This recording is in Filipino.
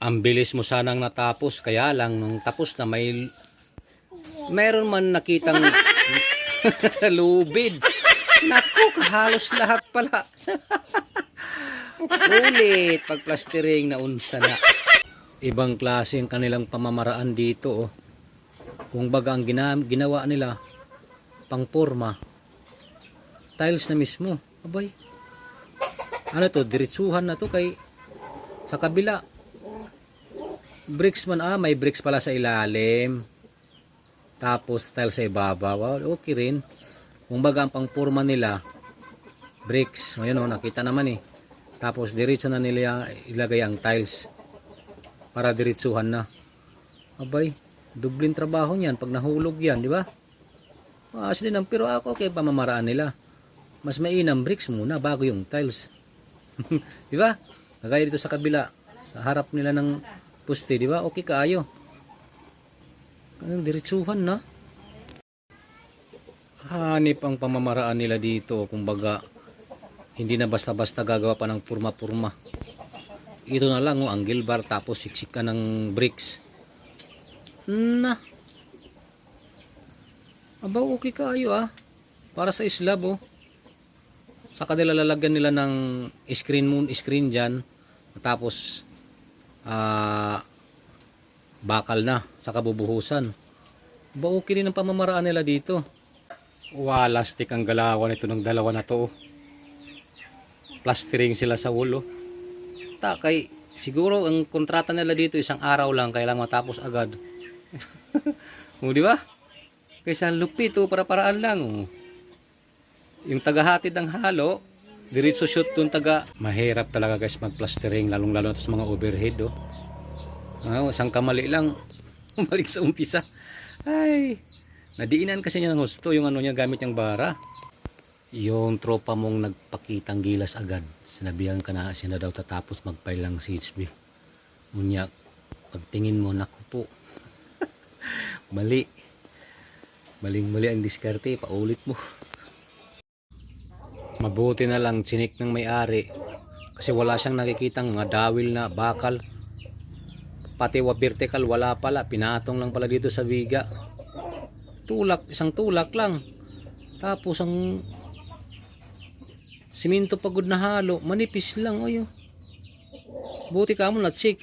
Ang bilis mo sanang natapos, kaya lang nung tapos na mayroon man nakitang lubid. Naku, halos lahat pala. Ulit, pagplastering na unsa na. Ibang klase ang kanilang pamamaraan dito. Oh. Kung baga ang ginawa nila, pangporma. Tiles na mismo. Abay. Ano to, diretsuhan na to kay sa kabila. Bricks man, may bricks pala sa ilalim. Tapos tiles sa ibabaw. Okay rin. Kung baga ang pangporma nila, bricks. Ayun o, nakita naman eh. Tapos diretso na nila ilagay ang tiles. Para diretsuhan na. Abay, dublin trabaho niyan pag nahulog yan, di ba? Asli ng pero ako okay pamamaraan nila. Mas mainam bricks muna bago yung tiles. Di ba? Kagaya dito sa kabila, sa harap nila ng poste, di ba? Okay kaayo. Anong diretsuhan na? Hanip ang pamamaraan nila dito, kumbaga hindi na basta-basta gagawa pa ng purma-purma. Ito na lang, angle bar, tapos siksik ka ng bricks. Na. Aba, okay kaayo para sa slab sa kanila lalagyan nila ng screen dyan. Tapos bakal na sa kabubuhusan. Aba, okay rin ang pamamaraan nila dito. Walastik ang galawan ito ng dalawa na to. Plastering sila sa ulo. Kay siguro ang kontrata nila dito isang araw lang, kailangan matapos agad. O di ba? Kaysa lupit para-paraan lang. Yung tagahatid ng halo, diretso shoot dun taga. Mahirap talaga guys mag-plastering, lalong-lalo na sa mga overhead isang kamali lang, balik sa umpisa. Ay, nadiinan kasi niya ng husto yung ano niya gamit yung bara. Yung tropa mong nagpakitang gilas agad, sinabihan ka na siya na daw tatapos magpile lang CHB. Unya, pagtingin mo, naku po. Mali. Maling-mali ang diskarte, paulit mo. Mabuti na lang sinik ng may-ari kasi wala siyang nakikitang mga dawil na bakal. Pati vertical wala pala, pinatong lang pala dito sa biga. Tulak, isang tulak lang. Tapos ang siminto pagod na halo, manipis lang. Buti ka mo na check.